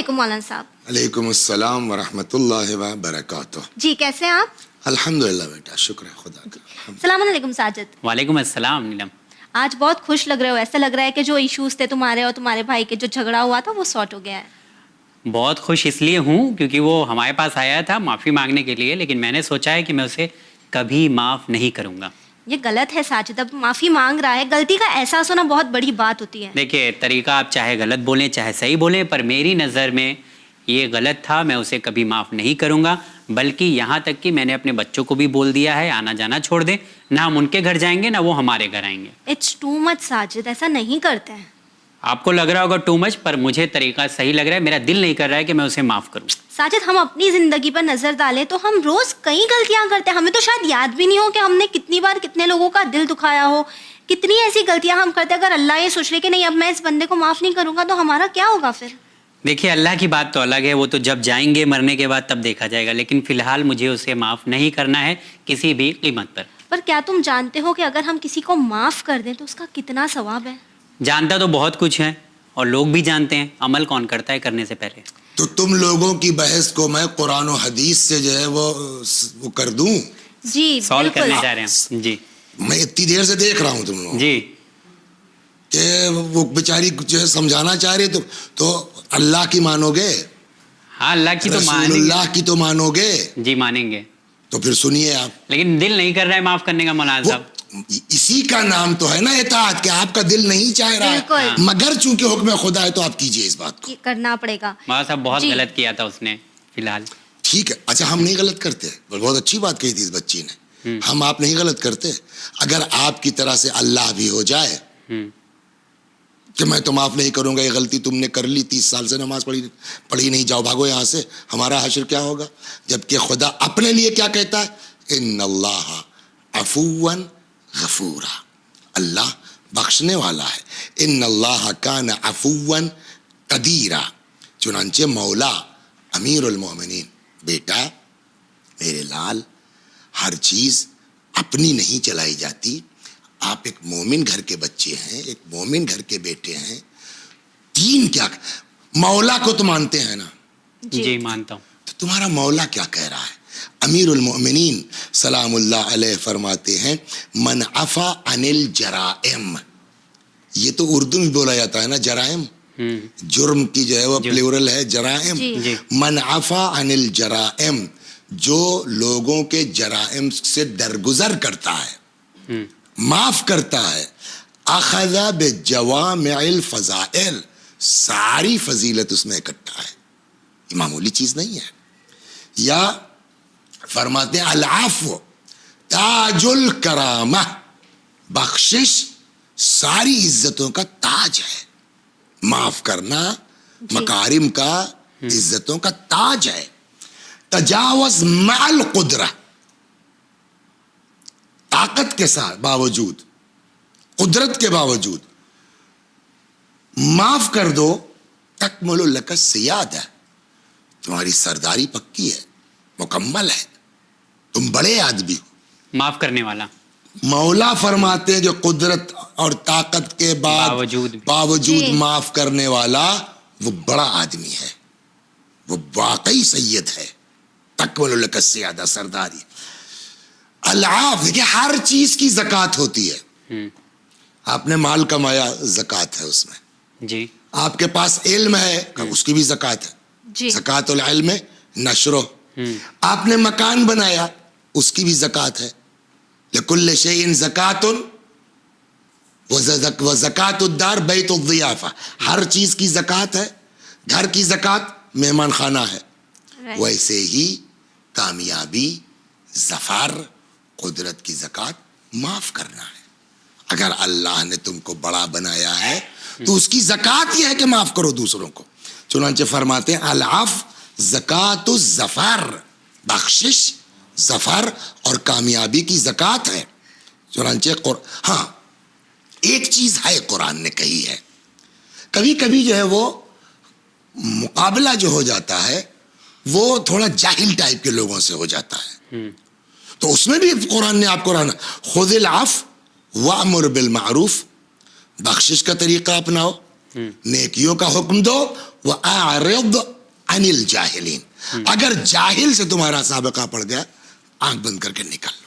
علیکم مولانا صاحب. علیکم السلام ورحمۃ اللہ وبرکاتہ. جی کیسے ہیں آپ؟ الحمدللہ بیٹا, شکر ہے خدا کا. السلام علیکم ساجد. وعلیکم السلام نیلم. آج بہت خوش لگ رہے ہو, ایسا لگ رہا ہے کہ جو ایشوز تھے تمہارے اور تمہارے بھائی کے, جو جھگڑا ہوا تھا وہ سارٹ ہو گیا ہے. بہت خوش اس لیے ہوں کیونکہ وہ ہمارے پاس آیا تھا معافی مانگنے کے لیے, لیکن میں نے سوچا ہے کہ میں اسے کبھی معاف نہیں کروں گا. یہ غلط ہے ساجد, اب معافی مانگ رہا ہے, غلطی کا احساس ہونا بہت بڑی بات ہوتی ہے. دیکھیے طریقہ آپ چاہے غلط بولیں چاہے صحیح بولیں, پر میری نظر میں یہ غلط تھا, میں اسے کبھی معاف نہیں کروں گا. بلکہ یہاں تک کہ میں نے اپنے بچوں کو بھی بول دیا ہے آنا جانا چھوڑ دیں, نہ ہم ان کے گھر جائیں گے نہ وہ ہمارے گھر آئیں گے. اٹس ٹو مچ ساجد, ایسا نہیں کرتے ہیں. آپ کو لگ رہا ہوگا ٹو مچ, پر مجھے طریقہ صحیح لگ رہا ہے. میرا دل نہیں کر رہا ہے کہ میں اسے معاف کروں. ساجد ہم اپنی زندگی پر نظر ڈالیں تو ہم روز کئی غلطیاں کرتے ہیں, ہمیں تو شاید یاد بھی نہیں ہو کہ ہم نے کتنی بار کتنے لوگوں کا دل دکھایا ہو, کتنی ایسی غلطیاں ہم کرتے ہیں. اگر اللہ یہ سوچ لے کہ نہیں اب میں اس بندے کو معاف نہیں کروں گا تو ہمارا کیا ہوگا پھر؟ دیکھیے اللہ کی بات تو الگ ہے, وہ تو جب جائیں گے مرنے کے بعد تب دیکھا جائے گا, لیکن فی الحال مجھے اسے معاف نہیں کرنا ہے کسی بھی قیمت پر. پر کیا تم جانتے ہو کہ اگر ہم کسی کو معاف کر دیں تو اس کا کتنا ثواب ہے؟ جانتا تو بہت کچھ ہے اور لوگ بھی جانتے ہیں, عمل کون کرتا ہے کرنے سے پہلے. تو تم لوگوں کی بحث کو میں قرآن و حدیث سے جو ہے وہ کر دوں, جی سالو بالکل. کرنے جا رہے ہیں. جی میں اتنی دیر سے دیکھ رہا ہوں تم لوگ جی کہ وہ بیچاری جو ہے سمجھانا چاہ رہی تو اللہ کی مانو گے, ہاں اللہ کی تو رسول مانیں گے. اللہ کی تو مانو گے, جی مانیں گے, تو پھر سنیے آپ. لیکن دل نہیں کر رہا ہے معاف کرنے کا مولانا صاحب. اسی کا نام تو ہے نا اطاعت, کہ آپ کا دل نہیں چاہ رہا بالکل. ہے, مگر چونکہ حکم خدا ہے تو آپ کیجئے اس بات کو. کرنا پڑے گا. مولانا صاحب بہت جی. غلط کیا تھا اس نے فی الحال. ٹھیک ہے, اچھا ہم نہیں غلط کرتے, بہت اچھی بات کہی تھی اس بچی نے, ہم آپ نہیں غلط کرتے. اگر آپ کی طرح سے اللہ بھی ہو جائے کہ میں تو معاف نہیں کروں گا, یہ غلطی تم نے کر لی, 30 سال سے نماز پڑھی نہیں, جاؤ بھاگو یہاں سے, ہمارا حشر کیا ہوگا؟ جبکہ خدا اپنے لیے کیا کہتا ہے, ان اللہ عفوا غفورا, اللہ بخشنے والا ہے. ان اللہ کان عفوا قدیرا. چنانچہ مولا امیر المومنین, بیٹا میرے لال, ہر چیز اپنی نہیں چلائی جاتی. آپ ایک مومن گھر کے بچے ہیں, ایک مومن گھر کے بیٹے ہیں. دین کیا, مولا کو تو مانتے ہیں نا؟ جی مانتا ہوں. تو تمہارا مولا کیا کہہ رہا ہے؟ امیر المؤمنین سلام اللہ علیہ فرماتے ہیں من عفا عن الجرائم. یہ تو اردو میں بولا جاتا ہے نا جرائم, جرم کی جو ہے وہ پلورل ہے جرائم. جی. من عفا عن الجرائم, جو لوگوں کے جرائم سے درگزر کرتا ہے, معاف کرتا ہے. اخذ بجوامع الفضائل, ساری فضیلت اس میں اکٹھا ہے, یہ معمولی چیز نہیں ہے. یا فرماتے ہیں العفو تاج الکرامہ, بخشش ساری عزتوں کا تاج ہے. معاف کرنا مکارم کا, عزتوں کا تاج ہے. تجاوز مع القدرہ, طاقت کے ساتھ باوجود, قدرت کے باوجود معاف کر دو. تکمل لک السیادہ, تمہاری سرداری پکی ہے, مکمل ہے, تم بڑے آدمی ہو. معاف کرنے والا مولا فرماتے ہیں جو قدرت اور طاقت کے باوجود معاف کرنے والا وہ بڑا آدمی ہے, وہ واقعی سید ہے. تکمل لک السیادہ, سرداری. العاف, دیکھیں ہر چیز کی زکوٰۃ ہوتی ہے. آپ نے مال کمایا, زکوٰۃ ہے اس میں. جی. آپ کے پاس علم ہے, اس کی بھی زکوٰۃ ہے. جی. زکوٰۃ العلم نشرو. آپ نے مکان بنایا, اس کی بھی زکوٰۃ ہے. لکل شیء زکوٰۃ وزکوٰۃ الدار بیت الضیافہ, ہر چیز کی زکوٰۃ ہے. گھر کی زکوٰۃ مہمان خانہ ہے. ویسے ہی کامیابی, ظفر, قدرت کی زکوٰۃ معاف کرنا ہے. اگر اللہ نے تم کو بڑا بنایا ہے تو اس کی زکوٰۃ یہ ہے کہ معاف کرو دوسروں کو. چنانچہ فرماتے ہیں العفو زکوٰۃ الظفر, بخشش ظفر اور کامیابی کی زکوٰۃ ہے. چنانچہ ہاں ایک چیز ہے قرآن نے کہی ہے, کبھی کبھی جو ہے وہ مقابلہ جو ہو جاتا ہے وہ تھوڑا جاہل ٹائپ کے لوگوں سے ہو جاتا ہے, تو اس میں بھی قرآن نے آپ کو خذ العفو وامر بالمعروف, بخشش کا طریقہ اپناؤ, نیکیوں کا حکم دو, واعرض अनिल जाहिलीन, अगर जाहिल से तुम्हारा साबिका पड़ गया, आंख बंद करके निकल लो,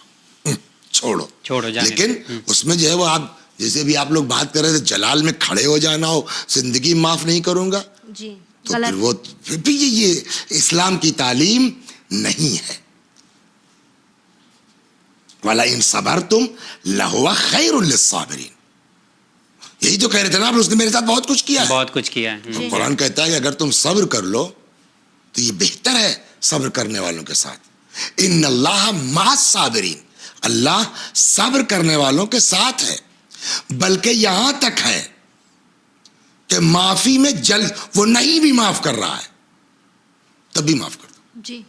छोड़ो जाने। लेकिन उसमें जो है वो आप, जैसे भी आप लोग बात कर रहे थे, जलाल में खड़े हो जाना हो, जिंदगी माफ नहीं करूंगा, जी तो फिर वो फिर भी ये इस्लाम की तालीम नहीं है। वला इन सबरतुम लहुवा खैरुल लिस्साबिरीन, यही तो कह रहे थे ना आप, उसने मेरे साथ बहुत कुछ किया है, बहुत कुछ किया है। तो कुरान कहता है कि अगर तुम सब्र कर लो तो ये बेहतर है सब्र करने वालों के साथ। इन्नल्लाह मास साबिरीन, अल्लाह सब्र करने वालों के साथ है, बल्कि यहां तक है कि माफी में वो नहीं भी माफ कर रहा है तब भी माफ कर दो, जी,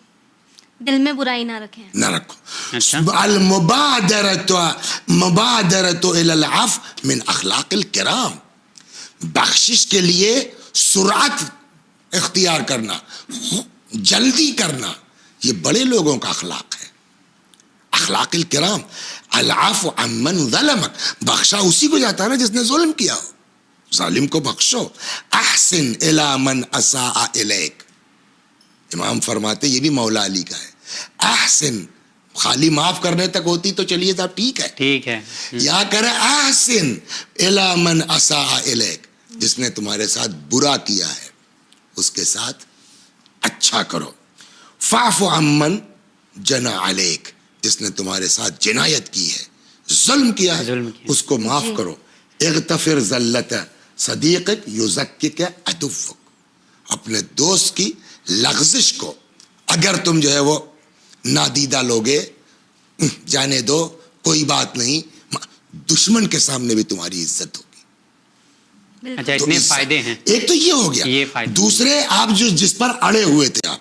दिल में बुराई ना रखें, ना रखो। अच्छा। अल मुबादरतु इलल अफ़्व मिन अखलाकिल किराम, बख्शिश के लिए सुरात इख्तियार करना, जल्दी करना, ये बड़े लोगों का अखलाक है, अखलाकिल किराम। अल अफ़्व अम्मन ज़लमक, बख्शा उसी को जाता है ना जिसने जुल्म किया हो, जालिम को बख्शो। अहसिन इला मन असाअ इलैक, इमाम फरमाते, ये भी मौला अली का है, अहसिन खाली माफ करने तक होती तो चलिए साहब ठीक है, ठीक है। या करे अहसिन इला मन असाअ इलैक, जिसने तुम्हारे साथ बुरा किया है उसके साथ अच्छा करो। फाफु अम्मन जना अलैक, जिसने तुम्हारे साथ जिनायत की है, जुल्म किया है, उसको माफ करो। इग़्तफ़िर ज़ल्लत सदीक़क युज़क्किक अदुव्वक, अपने दोस्त की लग़ज़िश को अगर तुम जो है वो नादीदा लोगे, जाने दो, कोई बात नहीं, दुश्मन के सामने भी तुम्हारी इज्जत होगी। अच्छा, इतने फायदे हैं। एक तो ये हो गया, ये फायदे। दूसरे आप जो जिस पर अड़े हुए थे आप,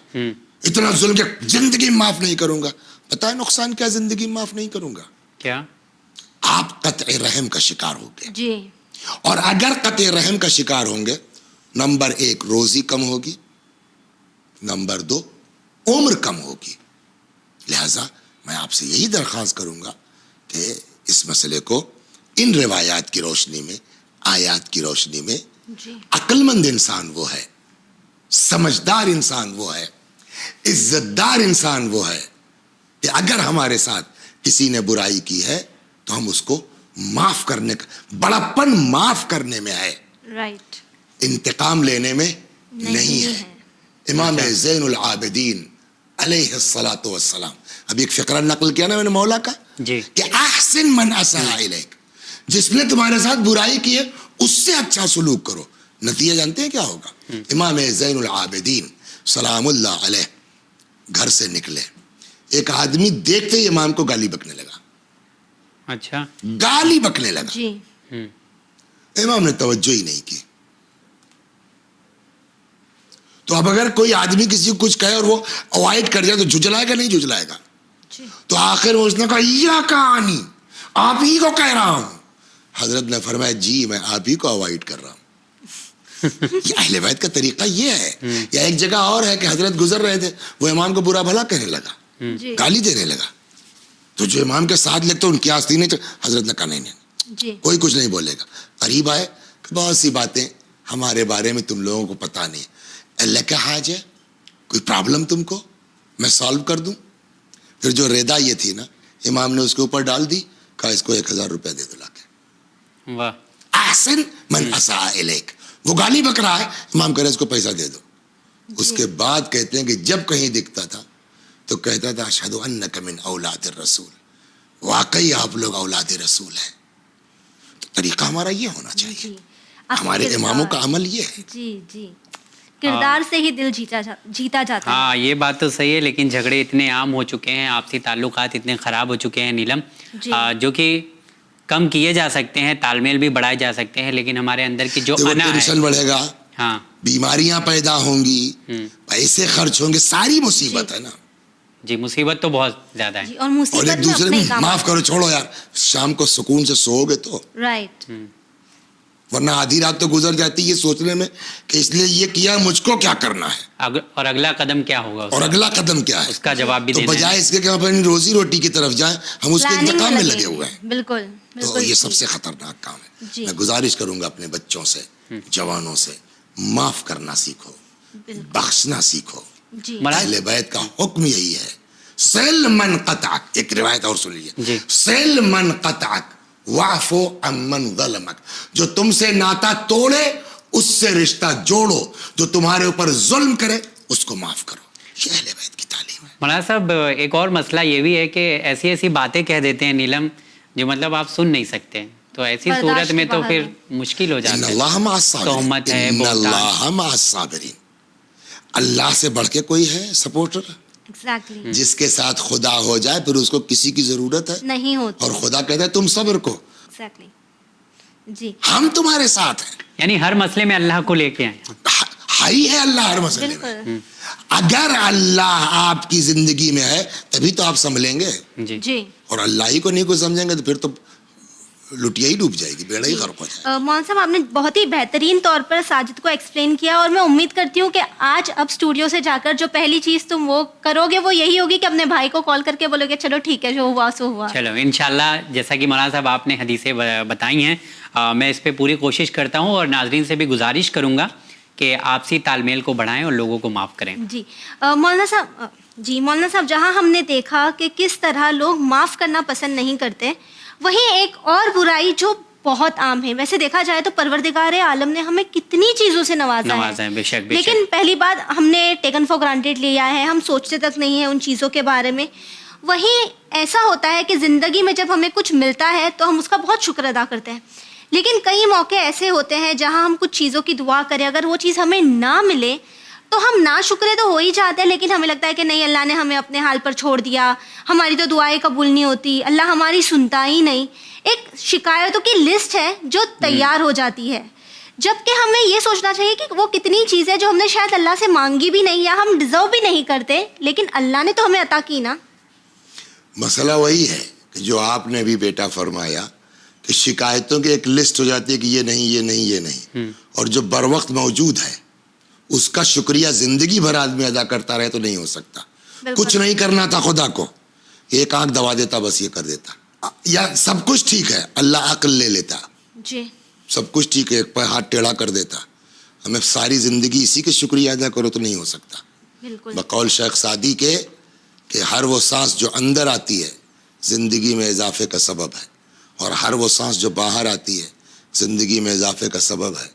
इतना जुल्म के जिंदगी माफ नहीं करूंगा, पता है नुकसान क्या, जिंदगी माफ नहीं करूंगा, क्या? आप कत्ए रहम का शिकार होंगे। जी, और अगर कत्ए रहम का शिकार होंगे, नंबर 1 रोजी कम होगी, नंबर 2 उम्र कम होगी। लिहाजा मैं आपसे यही दरख्वास्त करूंगा कि इस मसले को इन रिवायात की रोशनी में, आयात की रोशनी में, अक्लमंद इंसान वो है, समझदार इंसान वो है, इज्जतदार इंसान वो है कि अगर हमारे साथ किसी ने बुराई की है तो हम उसको माफ करने का, बड़प्पन माफ करने में है, राइट, इंतकाम लेने में नहीं है। इमाम ज़ैनुल आबिदीन अलैहिस्सलातु वस्सलाम, अभी एक फ़िक्रा नकल किया ना मैंने मौला का जी, कि अहसिन मन असा इलैक, जिसने तुम्हारे साथ बुराई की है उससे अच्छा सलूक करो। नतीजा जानते हैं क्या होगा? इमाम ज़ैनुल आबिदीन सलामुल्लाह अलैह घर से निकले, एक आदमी देखते ही इमाम को गाली बकने लगा। अच्छा, गाली बकने लगा जी, इमाम ने तवज्जो ही नहीं की। तो अब अगर कोई आदमी किसी को कुछ कहे और वो अवॉइड कर जाए तो झुझलाएगा नहीं झुझलाएगा? तो आखिर में उसने कहा या कहानी, आप ही को कह रहा हूं। हजरत ने फरमाया जी मैं आप ही को अवॉइड कर रहा हूं। ये अहले बैत का तरीका ये है। या एक जगह और है कि हजरत गुजर रहे थे, वो इमाम को बुरा भला कहने लगा, गाली देने लगा, तो जो इमाम के साथ लगते उनकी आस्ती नहीं, तो हजरत ने कहा नहीं, कोई कुछ नहीं बोलेगा। करीब आए, बहुत सी बातें हमारे बारे में तुम लोगों को पता नहीं, अल्लाह का हाज है, कोई प्रॉब्लम तुमको मैं सॉल्व कर दूं। फिर जो रेदा ये थी ना, इमाम ने उसके ऊपर डाल दी, कहा इसको 1000 रुपया दे दो लाके। वाह, अहसन मन असा इलैक, वो गाली बक रहा है, इमाम कह रहे इसको पैसा दे दो। उसके बाद कहते हैं कि जब कहीं दिखता था तो कहता था अशहदु अन्नका मिन औलाद रसूल, वाकई आप लोग औलाद रसूल हैं। तो तरीका हमारा ये होना चाहिए, हमारे इमामों का अमल ये है। जी जी, किरदार से ही दिल जीता जाता है। हाँ, ये बात तो सही है, लेकिन झगड़े इतने आम हो चुके हैं, आपसी ताल्लुकात इतने खराब हो चुके हैं नीलम, जो कि कम किए जा सकते हैं, तालमेल भी बढ़ाए जा सकते हैं, लेकिन हमारे अंदर की जो अना है, टेंशन बढ़ेगा, हाँ, बीमारियां पैदा होंगी, पैसे खर्च होंगे, सारी मुसीबत है ना जी, मुसीबत तो बहुत ज्यादा है। और एक दूसरे में माफ करो, छोड़ो यार, शाम को सुकून से सोओगे तो राइट, वरना आधी रात तो गुजर जाती है ये सोचने में कि इसलिए ये किया, मुझको क्या करना है, और अगला कदम क्या होगा, और अगला कदम क्या है, उसका जवाब भी तो बजाय इसके कि हम अपनी रोजी रोटी की तरफ जाएं, हम उसके इंतकाम में लगे हुए हैं। बिल्कुल, तो ये सबसे खतरनाक काम है। मैं गुजारिश करूंगा अपने बच्चों से, जवानों से, माफ करना सीखो, बख्शना सीखो। जी अहले बैत का हुक्म यही है, सेल मन कतअक, एक रिवायत और सुन जी। लीजिए, सेल मन कतअक वाफो अमन ज़लमक, जो तुमसे नाता तोड़े उससे रिश्ता जोड़ो, जो तुम्हारे ऊपर जुल्म करे उसको माफ करो। ये अहले बैत की तालीम है। मौलाना साहब, एक और मसला ये भी है कि ऐसी ऐसी बातें कह देते हैं नीलम जो मतलब आप सुन नहीं सकते, तो ऐसी बर्दाश्त सूरत में के तो बाहर फिर है। मुश्किल हो जाता है। इन्नल्लाह मअस-साबिरीन, तोहमत है, बोलतान। इन्नल्लाह मअस-साबिरीन। अल्लाह से बढ़ के कोई है सपोर्टर? एग्जैक्टली जिसके साथ खुदा हो जाए फिर उसको किसी की जरूरत है? नहीं होती। और खुदा कहता है तुम सब्र को, एग्जैक्टली जी हम तुम्हारे साथ हैं। यानी हर मसले में अल्लाह को लेके आए। हाई है अल्लाह हर मसले में। बिल्कुल अगर अल्लाह आपकी जिंदगी में है तभी तो आप संभलेंगे, जी जी। और अल्लाह ही को नहीं कुछ समझेंगे तो फिर तो लुटिया ही डूब जाएगी, बेड़ा ही गर्क हो जाएगा। मौलाना साहब, आपने बहुत ही बेहतरीन तौर पर साजिद को एक्सप्लेन किया, और मैं उम्मीद करती हूँ कि आज अब स्टूडियो से जाकर जो पहली चीज़ तुम वो करोगे वो यही होगी कि अपने भाई को कॉल करके बोलोगे चलो ठीक है, जो हुआ सो हुआ। चलो इंशाल्लाह, जैसा कि मौलाना साहब आपने हदीसें बताई हैं, मैं इस पे पूरी कोशिश करता हूँ और नाजरीन से भी गुजारिश करूँगा कि आपसी तालमेल को बढ़ाएं और लोगों को माफ़ करें। जी मौलाना साहब, जी मौलाना साहब, जहाँ हमने देखा कि किस तरह लोग माफ़ करना पसंद नहीं करते, वहीं एक और बुराई जो बहुत आम है। वैसे देखा जाए तो परवरदिगार आलम ने हमें कितनी चीज़ों से नवाजा है, बेशक बेशक। लेकिन पहली बात हमने टेकन फॉर ग्रांटेड लिया है, हम सोचते तक नहीं है उन चीज़ों के बारे में। वहीं ऐसा होता है कि ज़िंदगी में जब हमें कुछ मिलता है तो हम उसका बहुत शुक्र अदा करते हैं, लेकिन कई मौके ऐसे होते हैं जहां हम कुछ चीज़ों की दुआ करें, अगर वो चीज़ हमें ना मिले तो हम ना शुक्रे तो हो ही जाते हैं, लेकिन हमें लगता है कि नहीं, अल्लाह ने हमें अपने हाल पर छोड़ दिया, हमारी तो दुआएं कबूल नहीं होती, अल्लाह हमारी सुनता ही नहीं। एक शिकायतों की लिस्ट है जो तैयार हो जाती है, जबकि हमें ये सोचना चाहिए कि वो कितनी चीज़ है जो हमने शायद अल्लाह से मांगी भी नहीं या हम डिजर्व भी नहीं करते, लेकिन अल्लाह ने तो हमें अता की ना। मसला वही है कि जो आपने भी बेटा फरमाया कि शिकायतों की एक लिस्ट हो जाती है कि ये नहीं, ये नहीं, ये नहीं, और जो बर वक्त मौजूद है उसका शुक्रिया जिंदगी भर आदमी अदा करता रहे तो नहीं हो सकता। कुछ नहीं करना था खुदा को, एक आंख दबा देता, बस ये कर देता, या सब कुछ ठीक है अल्लाह अक्ल ले लेता, जी सब कुछ ठीक है, एक पर हाथ टेढ़ा कर देता, हमें सारी जिंदगी इसी के शुक्रिया अदा करो तो नहीं हो सकता। बिल्कुल। बकौल शेख सादी के कि हर वो सांस जो अंदर आती है जिंदगी में इजाफे का सबब है, और हर वो सांस जो बाहर आती है ज़िंदगी में इजाफे का सबब है।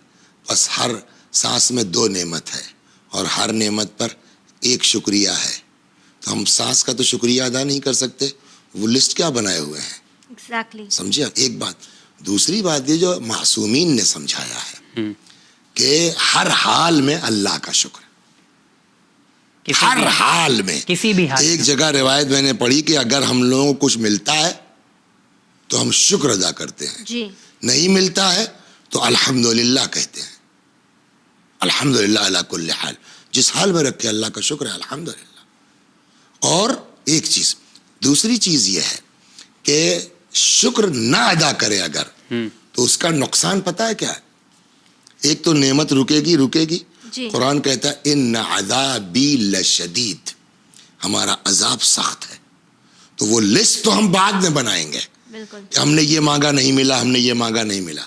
बस हर सांस में दो नेमत है और हर नेमत पर एक शुक्रिया है, तो हम सांस का तो शुक्रिया अदा नहीं कर सकते, वो लिस्ट क्या बनाए हुए हैं। एग्जैक्टली। समझिए एक बात। दूसरी बात ये जो मासूमीन ने समझाया है कि हर हाल में अल्लाह का शुक्र, हर हाल में, किसी भी हाल। एक जगह रिवायत मैंने पढ़ी कि अगर हम लोगों को कुछ मिलता है तो हम शुक्र अदा करते हैं, जी। नहीं मिलता है तो अल्हम्दुलिल्लाह कहते हैं, अल्हम्दुलिल्लाह अला कुल्li हाल, जिस हाल में रखे अल्लाह का शुक्र है अल्हम्दुलिल्लाह। और एक चीज, दूसरी चीज यह है कि शुक्र ना अदा करे अगर तो उसका नुकसान पता है क्या है। एक तो नेमत रुकेगी रुकेगी, कुरान कहता है इन्ना अज़ाबी लशदीद, हमारा अजाब सख्त है। तो वो लिस्ट तो हम बाद में बनाएंगे कि हमने ये मांगा नहीं मिला, हमने ये मांगा नहीं मिला।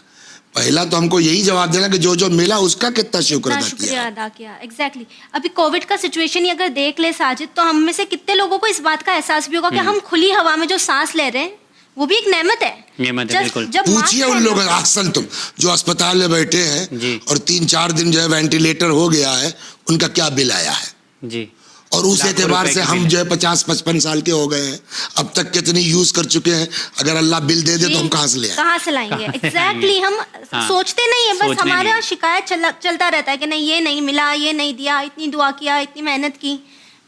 पहला तो हमको यही जवाब देना कि जो जो मिला उसका कितना शुक्र अदा किया। एग्जैक्टली। अभी कोविड का सिचुएशन ही अगर देख ले साजिद, तो हम में से कितने लोगों को इस बात का एहसास भी होगा कि हम खुली हवा में जो सांस ले रहे हैं वो भी एक नेमत है। बिल्कुल। जब पूछिए उन लोगों अक्सर तुम जो अस्पताल में बैठे हैं और 3-4 दिन जो है वेंटिलेटर हो गया है, उनका क्या बिल आया है जी। और उस एतबार से हम जो है 50-55 साल के हो गए हैं, अब तक कितनी यूज कर चुके हैं, अगर अल्लाह बिल दे दे तो हम कहाँ से ले आए, कहाँ से लाएंगे। एग्जैक्टली। हम सोचते नहीं है, बस हमारा शिकायत चलता रहता है कि नहीं ये नहीं मिला, ये नहीं दिया, इतनी दुआ किया, इतनी मेहनत की,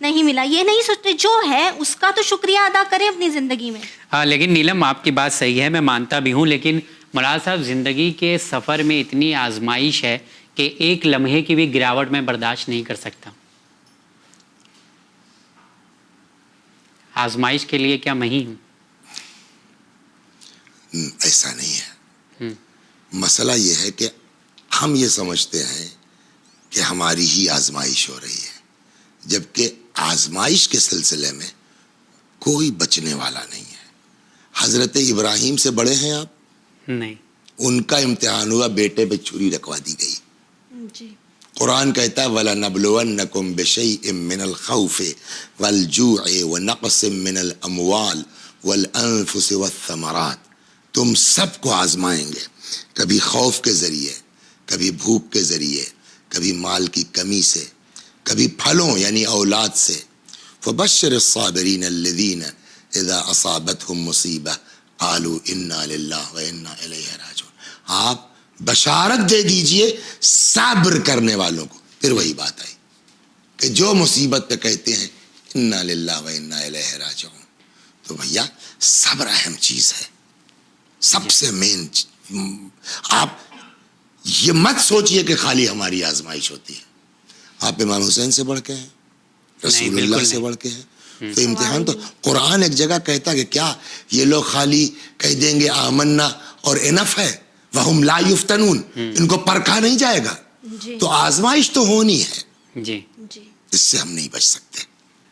नहीं मिला। ये नहीं सोचते जो है उसका तो शुक्रिया अदा करें अपनी जिंदगी में। हाँ, लेकिन नीलम आपकी बात सही है, मैं मानता भी हूँ, लेकिन मौलाना साहब जिंदगी के सफर में इतनी आजमाइश है कि एक लम्हे की भी गिरावट में बर्दाश्त नहीं कर सकता। आजमाइश के लिए क्या मैं ही हूँ? ऐसा नहीं है। मसला ये है कि हम ये समझते हैं कि हमारी ही आजमाइश हो रही है, जबकि आजमाइश के सिलसिले में कोई बचने वाला नहीं है। हजरत इब्राहिम से बड़े हैं आप? नहीं। उनका इम्तिहान हुआ, बेटे पे छुरी रखवा दी गई जी। قرآن کہتا ہے وَلَنَبْلُوَنَّكُمْ بِشَيْءٍ مِّنَ الْخَوْفِ وَالْجُوعِ وَنَقْصٍ مِّنَ الْأَمْوَالِ وَالْأَنفُسِ وَالثَّمَرَاتِ، تم سب کو آزمائیں گے، کبھی خوف کے ذریعے، کبھی بھوک کے ذریعے، کبھی مال کی کمی سے، کبھی پھلوں یعنی اولاد سے. فَبَشِّرِ الصَّابِرِينَ الَّذِينَ اِذَا أَصَابَتْهُمْ مُصِيبَةٌ قَالُوا إِنَّا لِلَّهِ وَإِنَّا إِلَيْهِ رَاجِعُونَ. آپ بشارت دے دیجئے صبر کرنے والوں کو. پھر وہی بات آئی کہ جو مصیبت پہ کہتے ہیں اِنَّا لِلَّهِ وَإِنَّا إِلَيْهِ رَاجِعُونَ، تو بھیا صبر اہم چیز ہے، سب سے مین. آپ یہ مت سوچئے کہ خالی ہماری آزمائش ہوتی ہے. آپ امام حسین سے بڑھ کے ہیں، رسول اللہ سے بڑھ کے ہیں. تو امتحان تو قرآن ایک جگہ کہتا کہ کیا یہ لوگ خالی کہہ دیں گے آمنا اور انف ہے، وہم لا یفتنون، ان کو پرکھا نہیں جائے گا. تو آزمائش تو ہونی ہے، جی اس سے ہم نہیں بچ سکتے.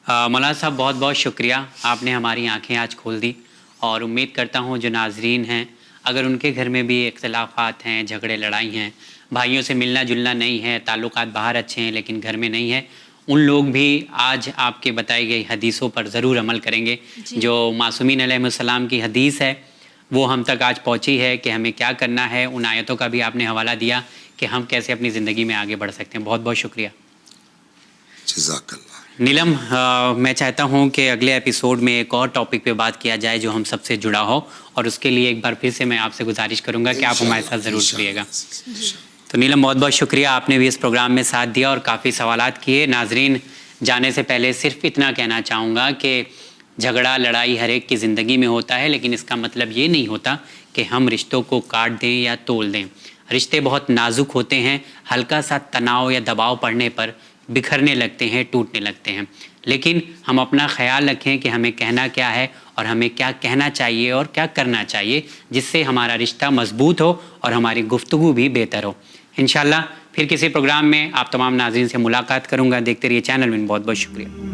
مولانا صاحب بہت بہت شکریہ، آپ نے ہماری آنکھیں آج کھول دی. اور امید کرتا ہوں جو ناظرین ہیں اگر ان کے گھر میں بھی اختلافات ہیں، جھگڑے لڑائی ہیں، بھائیوں سے ملنا جلنا نہیں ہے، تعلقات باہر اچھے ہیں لیکن گھر میں نہیں ہے، ان لوگ بھی آج آپ کے بتائی گئی حدیثوں پر ضرور عمل کریں گے. جو معصومین علیہ السلام کی حدیث ہے وہ ہم تک آج پہنچی ہے کہ ہمیں کیا کرنا ہے. ان آیتوں کا بھی آپ نے حوالہ دیا کہ ہم کیسے اپنی زندگی میں آگے بڑھ سکتے ہیں. بہت بہت شکریہ. جزاک اللہ. نیلم، میں چاہتا ہوں کہ اگلے ایپیسوڈ میں ایک اور ٹاپک پہ بات کیا جائے جو ہم سب سے جڑا ہو، اور اس کے لیے ایک بار پھر سے میں آپ سے گزارش کروں گا کہ آپ ہمارے ساتھ ضرور جڑیے گا. تو نیلم بہت بہت شکریہ، آپ نے بھی اس پروگرام میں ساتھ دیا اور کافی سوالات کیے. ناظرین جانے سے پہلے صرف اتنا کہنا چاہوں گا کہ جھگڑا لڑائی ہر ایک کی زندگی میں ہوتا ہے، لیکن اس کا مطلب یہ نہیں ہوتا کہ ہم رشتوں کو کاٹ دیں یا تول دیں. رشتے بہت نازک ہوتے ہیں، ہلکا سا تناؤ یا دباؤ پڑنے پر بکھرنے لگتے ہیں، ٹوٹنے لگتے ہیں. لیکن ہم اپنا خیال رکھیں کہ ہمیں کہنا کیا ہے اور ہمیں کیا کہنا چاہیے اور کیا کرنا چاہیے، جس سے ہمارا رشتہ مضبوط ہو اور ہماری گفتگو بھی بہتر ہو. انشاءاللہ پھر کسی پروگرام میں آپ تمام ناظرین سے ملاقات کروں گا. دیکھتے رہیے چینل میں. بہت بہت شکریہ.